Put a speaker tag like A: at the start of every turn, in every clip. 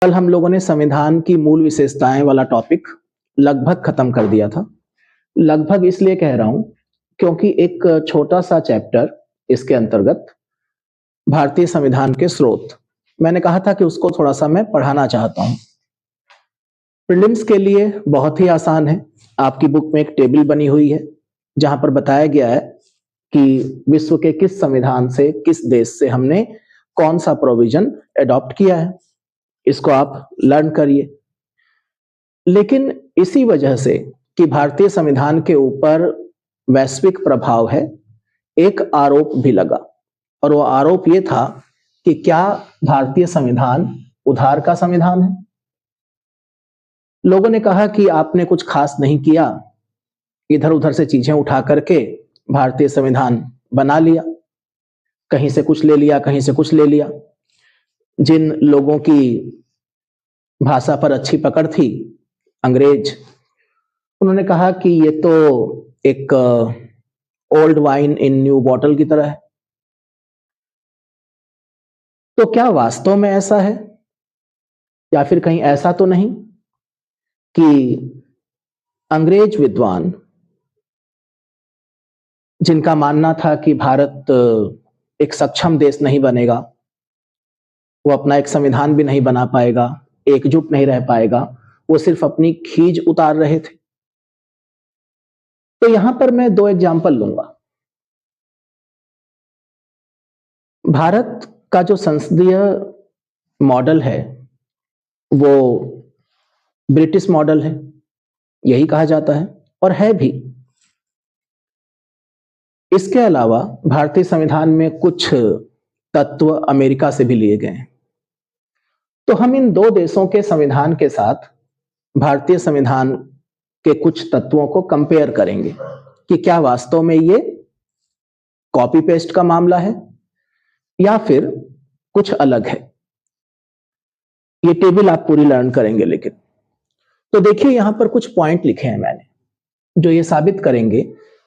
A: कल हम लोगों ने संविधान की मूल विशेषताएं वाला टॉपिक लगभग खत्म कर दिया था। लगभग इसलिए कह रहा हूं क्योंकि एक छोटा सा चैप्टर इसके अंतर्गत भारतीय संविधान के स्रोत, मैंने कहा था कि उसको थोड़ा सा मैं पढ़ाना चाहता हूं। प्रीलिम्स के लिए बहुत ही आसान है। आपकी बुक में एक टेबल बनी हुई है जहां पर बताया गया है कि विश्व के किस संविधान से, किस देश से हमने कौन सा प्रोविजन एडॉप्ट किया है। इसको आप लर्न करिए। लेकिन इसी वजह से कि भारतीय संविधान के ऊपर वैश्विक प्रभाव है, एक आरोप भी लगा, और वो आरोप ये था कि क्या भारतीय संविधान उधार का संविधान है। लोगों ने कहा कि आपने कुछ खास नहीं किया, इधर उधर से चीजें उठा करके भारतीय संविधान बना लिया, कहीं से कुछ ले लिया, कहीं से कुछ ले लिया। जिन लोगों की भाषा पर अच्छी पकड़ थी, अंग्रेज, उन्होंने कहा कि ये तो एक old wine in new bottle की तरह है। तो क्या वास्तव में ऐसा है, या फिर कहीं ऐसा तो नहीं कि अंग्रेज विद्वान, जिनका मानना था कि भारत एक सक्षम देश नहीं बनेगा, वो अपना एक संविधान भी नहीं बना पाएगा, एकजुट नहीं रह पाएगा, वो सिर्फ अपनी खीज उतार रहे थे। तो यहां पर मैं दो एग्जाम्पल लूंगा। भारत का जो संसदीय मॉडल है वो ब्रिटिश मॉडल है, यही कहा जाता है, और है भी। इसके अलावा भारतीय संविधान में कुछ तत्व अमेरिका से भी लिए गए हैं। तो हम इन दो देशों के संविधान के साथ भारतीय संविधान के कुछ तत्वों को कंपेयर करेंगे कि क्या वास्तव में ये कॉपी पेस्ट का मामला है या फिर कुछ अलग है। ये टेबल आप पूरी लर्न करेंगे। लेकिन तो देखिए, यहां पर कुछ पॉइंट लिखे हैं मैंने, जो ये साबित करेंगे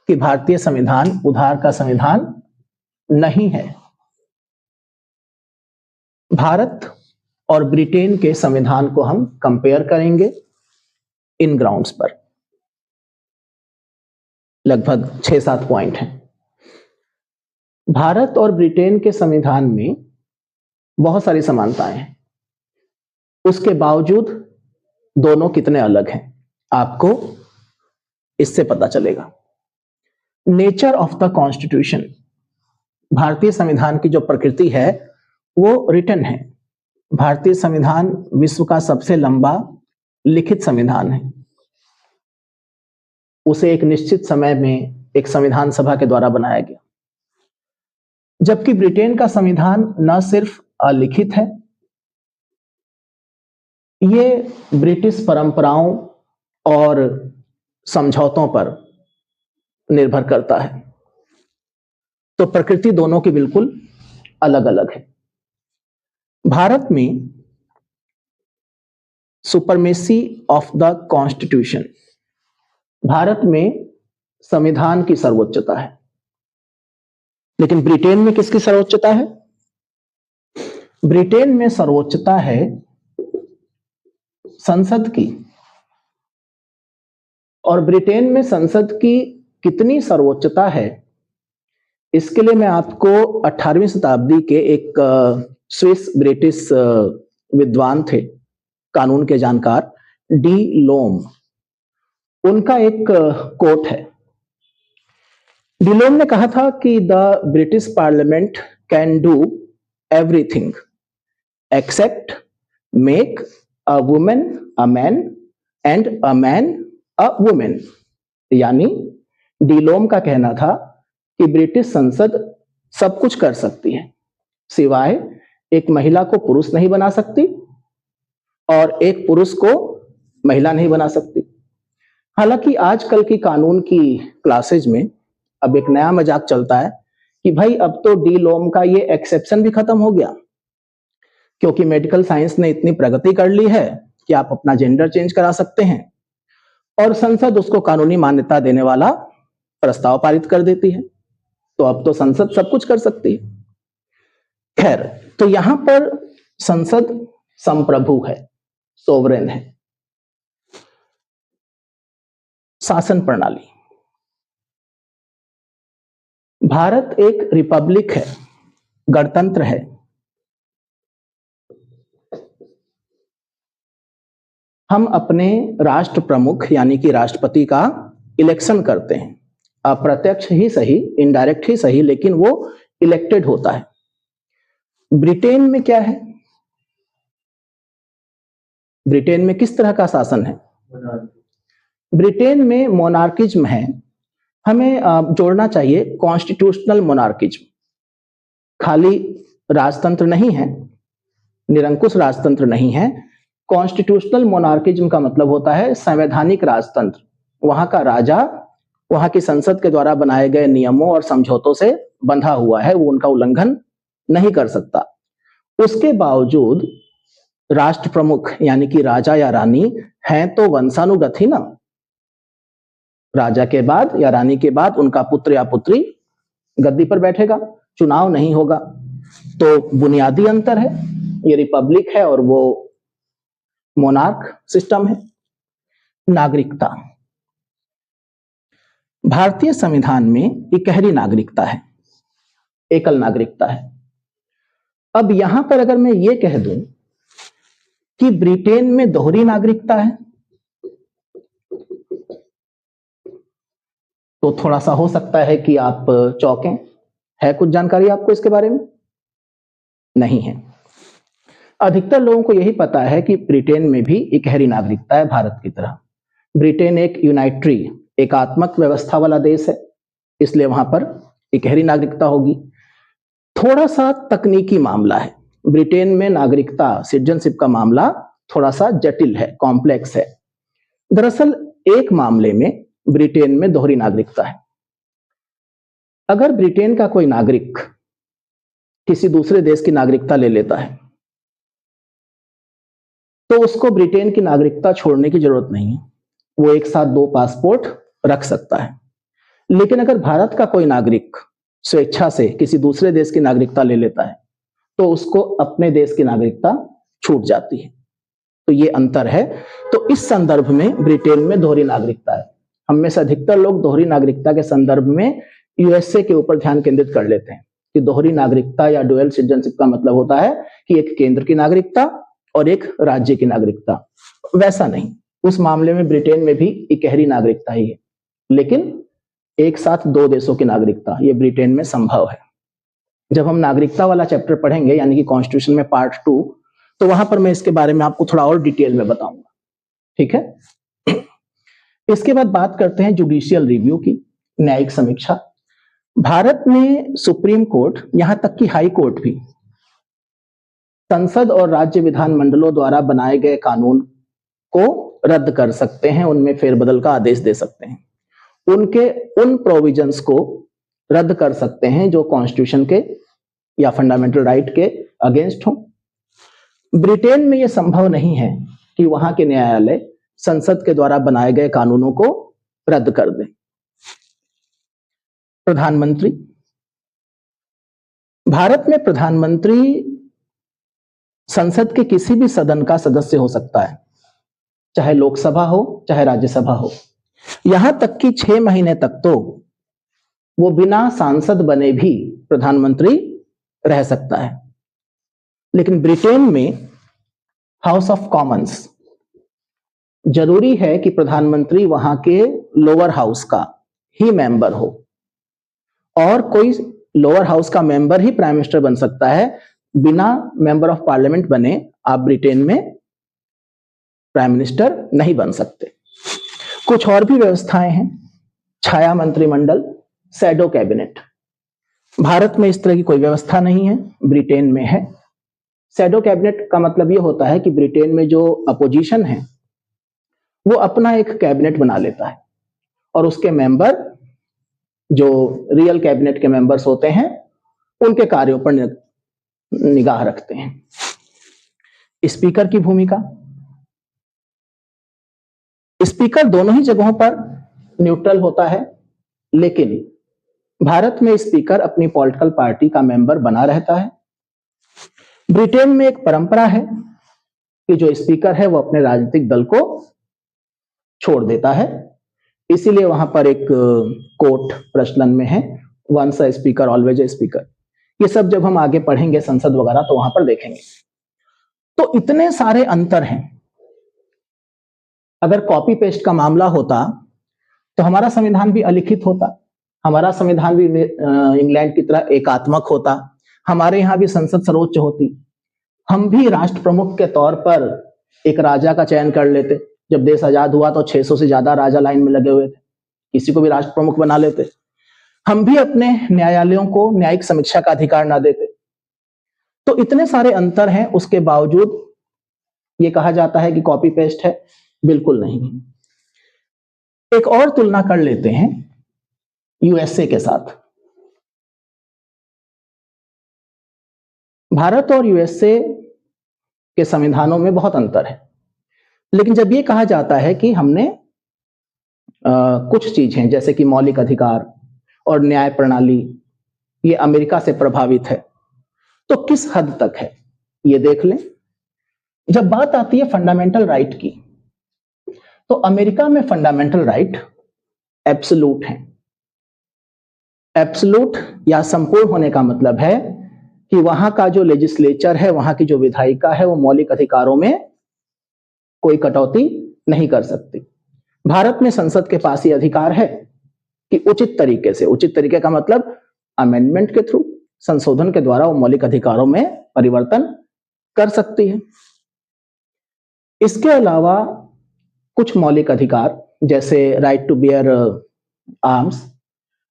A: कि भारतीय संविधान उधार का संविधान नहीं है। भारत और ब्रिटेन के संविधान को हम कंपेयर करेंगे इन ग्राउंड्स पर। लगभग 6-7 पॉइंट हैं। भारत और ब्रिटेन के संविधान में बहुत सारी समानताएं हैं, उसके बावजूद दोनों कितने अलग हैं, आपको इससे पता चलेगा। नेचर ऑफ द कॉन्स्टिट्यूशन, भारतीय संविधान की जो प्रकृति है वो रिटन है। भारतीय संविधान विश्व का सबसे लंबा लिखित संविधान है। उसे एक निश्चित समय में एक संविधान सभा के द्वारा बनाया गया, जबकि ब्रिटेन का संविधान न सिर्फ अलिखित है, ये ब्रिटिश परंपराओं और समझौतों पर निर्भर करता है। तो प्रकृति दोनों की बिल्कुल अलग अलग है। भारत में supremacy of the constitution, Bharat में संविधान की सर्वोच्चता है। लेकिन ब्रिटेन में किसकी सर्वोच्चता है? ब्रिटेन में सर्वोच्चता है संसद की। और ब्रिटेन में संसद की कितनी सर्वोच्चता है, इसके लिए मैं आपको 18वीं शताब्दी के एक स्विस ब्रिटिश विद्वान थे, कानून के जानकार, डी लोम, उनका एक कोट है। डी लोम ने कहा था कि the British parliament can do everything except make a women a man and a man a women. यानी डी लोम का कहना था कि ब्रिटिश संसद सब कुछ कर सकती है, सिवाय एक महिला को पुरुष नहीं बना सकती और एक पुरुष को महिला नहीं बना सकती। हालांकि आजकल की कानून की क्लासेज में अब एक नया मजाक चलता है कि भाई अब तो डी लोम का ये एक्सेप्शन भी खत्म हो गया, क्योंकि मेडिकल साइंस ने इतनी प्रगति कर ली है कि आप अपना जेंडर चेंज करा सकते हैं और संसद उसको कानूनी मान्यता देने वाला प्रस्ताव पारित कर देती है। तो अब तो संसद सब कुछ कर सकती है। खैर, तो यहां पर संसद संप्रभु है, सोवरेन है। शासन प्रणाली, भारत एक रिपब्लिक है, गणतंत्र है। हम अपने राष्ट्र प्रमुख यानी कि राष्ट्रपति का इलेक्शन करते हैं, अप्रत्यक्ष ही सही, इनडायरेक्ट ही सही, लेकिन वो इलेक्टेड होता है। ब्रिटेन में क्या है? ब्रिटेन में किस तरह का शासन है? ब्रिटेन में मोनार्किज्म है। हमें जोड़ना चाहिए कॉन्स्टिट्यूशनल मोनार्किज्म। खाली राजतंत्र नहीं है, निरंकुश राजतंत्र नहीं है। कॉन्स्टिट्यूशनल मोनार्किज्म का मतलब होता है संवैधानिक राजतंत्र। वहां का राजा वहां की संसद के द्वारा बनाए गए नियमों और समझौतों से बंधा हुआ है, वो उनका उल्लंघन नहीं कर सकता। उसके बावजूद राष्ट्र प्रमुख यानी कि राजा या रानी हैं तो वंशानुगत ही ना। राजा के बाद या रानी के बाद उनका पुत्र या पुत्री गद्दी पर बैठेगा, चुनाव नहीं होगा। तो बुनियादी अंतर है, ये रिपब्लिक है और वो मोनार्क सिस्टम है। नागरिकता, भारतीय संविधान में इकहरी नागरिकता है, एकल नागरिकता है। अब यहां पर अगर मैं ये कह दूं कि ब्रिटेन में दोहरी नागरिकता है, तो थोड़ा सा हो सकता है कि आप चौंकें। है कुछ जानकारी आपको इसके बारे में? नहीं है। अधिकतर लोगों को यही पता है कि ब्रिटेन में भी इकहरी नागरिकता है भारत की तरह। ब्रिटेन एक यूनाइटरी, एकात्मक व्यवस्था वाला देश है, इसलिए वहां पर इकहरी नागरिकता होगी। थोड़ा सा तकनीकी मामला है, ब्रिटेन में नागरिकता सिटीजनशिप का मामला थोड़ा सा जटिल है, कॉम्प्लेक्स है। दरअसल एक मामले में ब्रिटेन में दोहरी नागरिकता है। अगर ब्रिटेन का कोई नागरिक किसी दूसरे देश की नागरिकता ले लेता है तो उसको ब्रिटेन की नागरिकता छोड़ने की जरूरत नहीं है, वो एक साथ 2 पासपोर्ट रख सकता है। लेकिन अगर भारत का कोई नागरिक स्वेच्छा से किसी दूसरे देश की नागरिकता ले लेता है तो उसको अपने देश की नागरिकता छूट जाती है। तो ये अंतर है। तो इस संदर्भ में ब्रिटेन में दोहरी नागरिकता है। हम में से अधिकतर लोग दोहरी नागरिकता के संदर्भ में यूएसए के ऊपर ध्यान केंद्रित कर लेते हैं कि दोहरी नागरिकता या डुअल सिटीजनशिप का मतलब होता है कि एक केंद्र की नागरिकता और एक राज्य की नागरिकता। वैसा नहीं, उस मामले में ब्रिटेन में भी इकहरी नागरिकता ही है, लेकिन एक साथ 2 देशों की नागरिकता ये ब्रिटेन में संभव है। जब हम नागरिकता वाला चैप्टर पढ़ेंगे यानी कि कॉन्स्टिट्यूशन में पार्ट 2, तो वहां पर मैं इसके बारे में आपको थोड़ा और डिटेल में बताऊंगा। ठीक है। इसके बाद बात करते हैं जुडिशियल रिव्यू की, न्यायिक समीक्षा। भारत में सुप्रीम कोर्ट, यहां तक कि हाई कोर्ट भी संसद और राज्य विधानमंडलों द्वारा बनाए गए कानून को रद्द कर सकते हैं, उनमें फेरबदल का आदेश दे सकते हैं। उनके उन प्रोविजंस को रद्द कर सकते हैं जो कॉन्स्टिट्यूशन के या फंडामेंटल राइट के अगेंस्ट हो। ब्रिटेन में यह संभव नहीं है कि वहां के न्यायालय संसद के द्वारा बनाए गए कानूनों को रद्द कर दें। प्रधानमंत्री, भारत में प्रधानमंत्री संसद के किसी भी सदन का सदस्य हो सकता है, चाहे लोकसभा हो चाहे राज्यसभा हो। यहां तक कि 6 महीने तक तो वो बिना सांसद बने भी प्रधानमंत्री रह सकता है। लेकिन ब्रिटेन में हाउस ऑफ कॉमन्स जरूरी है कि प्रधानमंत्री वहां के लोअर हाउस का ही मेंबर हो, और कोई लोअर हाउस का मेंबर ही प्राइम मिनिस्टर बन सकता है। बिना मेंबर ऑफ पार्लियामेंट बने आप ब्रिटेन में प्राइम मिनिस्टर नहीं बन सकते। कुछ और भी व्यवस्थाएं हैं, छाया मंत्रिमंडल, शैडो कैबिनेट। भारत में इस तरह की कोई व्यवस्था नहीं है, ब्रिटेन में है। शैडो कैबिनेट का मतलब यह होता है कि ब्रिटेन में जो अपोजिशन है वो अपना एक कैबिनेट बना लेता है और उसके मेंबर जो रियल कैबिनेट के मेंबर्स होते हैं उनके कार्यों पर निगाह रखते हैं। स्पीकर की भूमिका, स्पीकर दोनों ही जगहों पर न्यूट्रल होता है, लेकिन भारत में स्पीकर अपनी पॉलिटिकल पार्टी का मेंबर बना रहता है। ब्रिटेन में एक परंपरा है कि जो स्पीकर है वो अपने राजनीतिक दल को छोड़ देता है। इसीलिए वहां पर एक कोट प्रचलन में है, once a speaker always a speaker. ये सब जब हम आगे पढ़ेंगे संसद वगैरह तो वहां पर देखेंगे। तो इतने सारे अंतर हैं। अगर कॉपी पेस्ट का मामला होता तो हमारा संविधान भी अलिखित होता, हमारा संविधान भी इंग्लैंड की तरह एकात्मक होता, हमारे यहाँ भी संसद सर्वोच्च होती, हम भी राष्ट्र प्रमुख के तौर पर एक राजा का चयन कर लेते। जब देश आजाद हुआ तो 600 से ज्यादा राजा लाइन में लगे हुए थे, किसी को भी राष्ट्र प्रमुख बना लेते। हम भी अपने न्यायालयों को न्यायिक समीक्षा का अधिकार ना देते। तो इतने सारे अंतर हैं, उसके बावजूद ये कहा जाता है कि कॉपी पेस्ट है, बिल्कुल नहीं। एक और तुलना कर लेते हैं यूएसए के साथ। भारत और यूएसए के संविधानों में बहुत अंतर है, लेकिन जब ये कहा जाता है कि हमने कुछ चीजें जैसे कि मौलिक अधिकार और न्याय प्रणाली ये अमेरिका से प्रभावित है, तो किस हद तक है ये देख लें। जब बात आती है फंडामेंटल राइट की, तो अमेरिका में फंडामेंटल राइट एब्सोल्यूट है। एब्सोल्यूट या संपूर्ण होने का मतलब है कि वहां का जो लेजिस्लेचर है, वहां की जो विधायिका है, वो मौलिक अधिकारों में कोई कटौती नहीं कर सकती। भारत में संसद के पास ये अधिकार है कि उचित तरीके से, उचित तरीके का मतलब अमेंडमेंट के थ्रू, संशोधन के द्वारा वो मौलिक अधिकारों में परिवर्तन कर सकती है। इसके अलावा कुछ मौलिक अधिकार जैसे right to bear arms,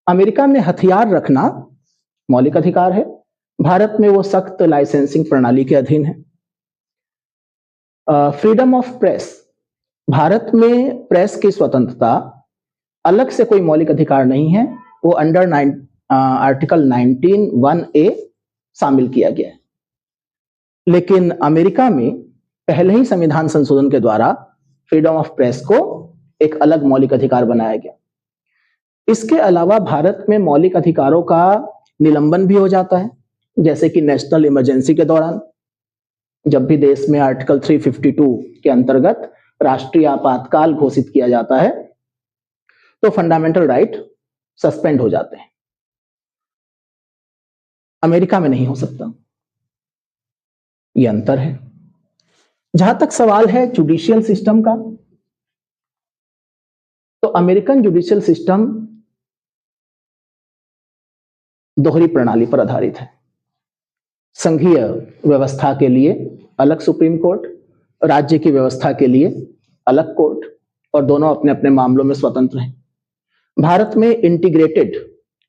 A: America में हथियार रखना मौलिक अधिकार है, भारत में वो सख्त लाइसेंसिंग प्रणाली के अधीन है। फ्रीडम ऑफ प्रेस, भारत में प्रेस की स्वतंत्रता अलग से कोई मौलिक अधिकार नहीं है, वो अंडर आर्टिकल 19(1)(a) शामिल किया गया है। लेकिन अमेरिका में पहले ही संविधान संशोधन के द्वारा फ्रीडम ऑफ प्रेस को एक अलग मौलिक अधिकार बनाया गया। इसके अलावा भारत में मौलिक अधिकारों का निलंबन भी हो जाता है, जैसे कि नेशनल इमरजेंसी के दौरान जब भी देश में आर्टिकल 352 के अंतर्गत राष्ट्रीय आपातकाल घोषित किया जाता है तो फंडामेंटल राइट सस्पेंड हो जाते हैं। अमेरिका में नहीं हो सकता, यह अंतर है। जहां तक सवाल है जुडिशियल सिस्टम का, तो अमेरिकन जुडिशियल सिस्टम दोहरी प्रणाली पर आधारित है। संघीय व्यवस्था के लिए अलग सुप्रीम कोर्ट, राज्य की व्यवस्था के लिए अलग कोर्ट, और दोनों अपने अपने मामलों में स्वतंत्र हैं। भारत में इंटीग्रेटेड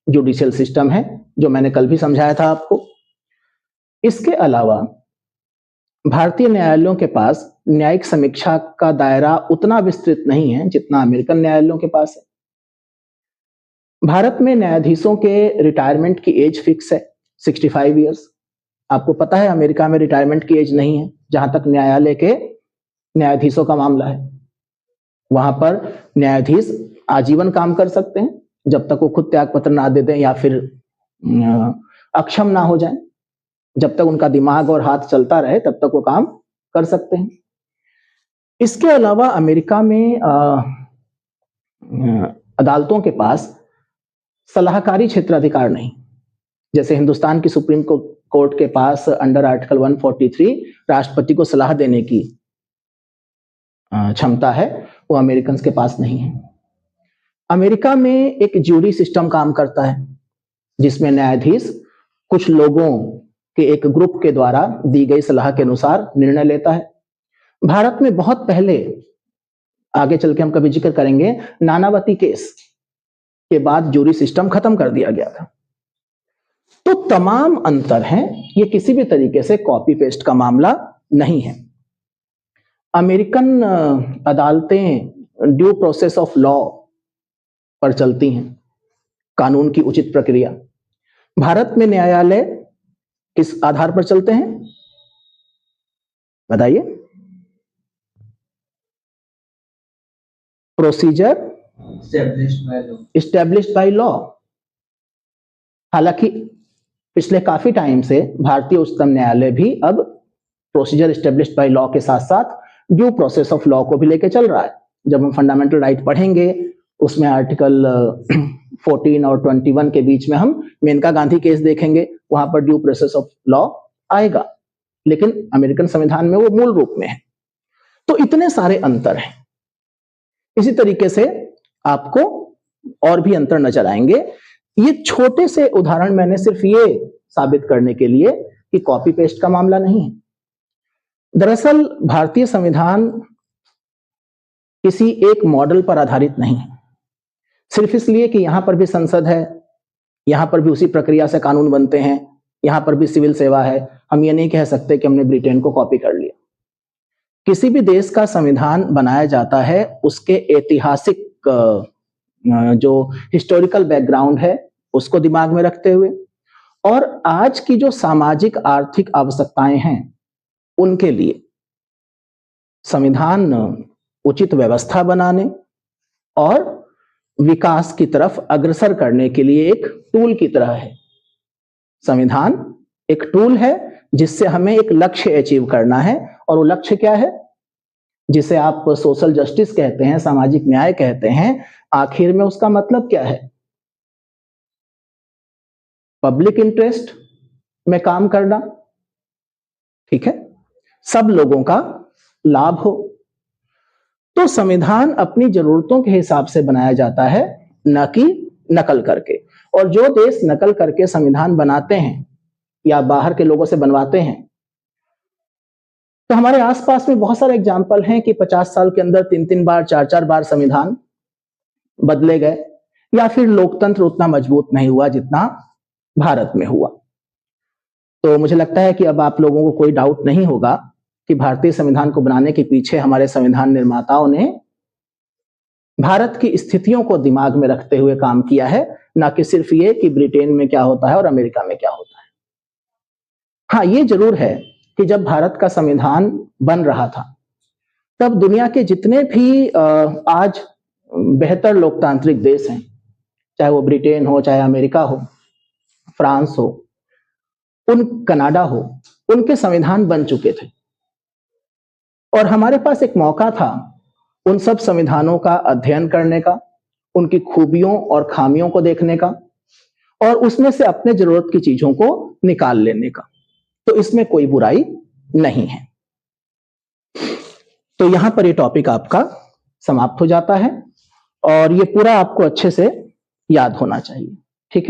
A: जुडिशियल सिस्टम है, जो मैंने कल भी समझाया था आपको। इसके अलावा भारतीय न्यायालयों के पास न्यायिक समीक्षा का दायरा उतना विस्तृत नहीं है जितना अमेरिकन न्यायालयों के पास है। भारत में न्यायाधीशों के रिटायरमेंट की एज फिक्स है 65 ईयर्स। आपको पता है अमेरिका में रिटायरमेंट की एज नहीं है, जहां तक न्यायालय के न्यायाधीशों का मामला है। वहां पर न्यायाधीश आजीवन काम कर सकते हैं जब तक वो खुद त्याग पत्र ना दे दें या फिर अक्षम ना हो जाएं। जब तक उनका दिमाग और हाथ चलता रहे तब तक वो काम कर सकते हैं। इसके अलावा अमेरिका में अदालतों के पास सलाहकारी क्षेत्राधिकार नहीं, जैसे हिंदुस्तान की सुप्रीम कोर्ट के पास अंडर आर्टिकल 143 राष्ट्रपति को सलाह देने की क्षमता है, वो अमेरिकन के पास नहीं है। अमेरिका में एक ज्यूरी सिस्टम काम करता है, जिसमें न्यायाधीश कुछ लोगों के एक ग्रुप के द्वारा दी गई सलाह के अनुसार निर्णय लेता है। भारत में बहुत पहले, आगे चल के हम कभी जिक्र करेंगे, नानावती केस के बाद ज्यूरी सिस्टम खत्म कर दिया गया था। तो तमाम अंतर हैं, ये किसी भी तरीके से कॉपी पेस्ट का मामला नहीं है। अमेरिकन अदालतें ड्यू प्रोसेस ऑफ लॉ पर चलती हैं, कानून की उचित प्रक्रिया। भारत में न्यायालय किस आधार पर चलते हैं बताइए? Procedure established by law. हालांकि पिछले काफी टाइम से भारतीय उच्चतम न्यायालय भी अब प्रोसीजर एस्टेब्लिश्ड बाय लॉ के साथ साथ ड्यू प्रोसेस ऑफ लॉ को भी लेके चल रहा है। जब हम फंडामेंटल राइट पढ़ेंगे उसमें आर्टिकल 14 और 21 के बीच में हम मेनका गांधी केस देखेंगे, वहां पर ड्यू प्रोसेस ऑफ लॉ आएगा, लेकिन अमेरिकन संविधान में वो मूल रूप में है। तो इतने सारे अंतर हैं। इसी तरीके से आपको और भी अंतर नजर आएंगे। ये छोटे से उदाहरण मैंने सिर्फ ये साबित करने के लिए कि कॉपी पेस्ट का मामला नहीं है। दरअसल भारतीय संविधान किसी एक मॉडल पर आधारित नहीं है। सिर्फ इसलिए कि यहां पर भी संसद है, यहां पर भी उसी प्रक्रिया से कानून बनते हैं, यहां पर भी सिविल सेवा है, हम ये नहीं कह सकते कि हमने ब्रिटेन को कॉपी कर लिया। किसी भी देश का संविधान बनाया जाता है उसके ऐतिहासिक जो हिस्टोरिकल बैकग्राउंड है उसको दिमाग में रखते हुए, और आज की जो सामाजिक आर्थिक आवश्यकताएं हैं उनके लिए संविधान उचित व्यवस्था बनाने और विकास की तरफ अग्रसर करने के लिए एक टूल की तरह है। संविधान एक टूल है जिससे हमें एक लक्ष्य अचीव करना है, और वो लक्ष्य क्या है, जिसे आप सोशल जस्टिस कहते हैं, सामाजिक न्याय कहते हैं। आखिर में उसका मतलब क्या है? पब्लिक इंटरेस्ट में काम करना, ठीक है, सब लोगों का लाभ हो। तो संविधान अपनी जरूरतों के हिसाब से बनाया जाता है, न कि नकल करके। और जो देश नकल करके संविधान बनाते हैं या बाहर के लोगों से बनवाते हैं, तो हमारे आसपास में बहुत सारे एग्जाम्पल हैं कि 50 साल के अंदर 3-3 बार 4-4 बार संविधान बदले गए, या फिर लोकतंत्र उतना मजबूत नहीं हुआ जितना भारत में हुआ। तो मुझे लगता है कि अब आप लोगों को कोई डाउट नहीं होगा कि भारतीय संविधान को बनाने के पीछे हमारे संविधान निर्माताओं ने भारत की स्थितियों को दिमाग में रखते हुए काम किया है, ना कि सिर्फ ये कि ब्रिटेन में क्या होता है और अमेरिका में क्या होता है। हाँ, ये जरूर है कि जब भारत का संविधान बन रहा था तब दुनिया के जितने भी आज बेहतर लोकतांत्रिक देश हैं, चाहे वो ब्रिटेन हो, चाहे अमेरिका हो, फ्रांस हो, कनाडा हो, उनके संविधान बन चुके थे। और हमारे पास एक मौका था उन सब संविधानों का अध्ययन करने का, उनकी खूबियों और खामियों को देखने का, और उसमें से अपने जरूरत की चीजों को निकाल लेने का। तो इसमें कोई बुराई नहीं है। तो यहां पर ये टॉपिक आपका समाप्त हो जाता है, और ये पूरा आपको अच्छे से याद होना चाहिए।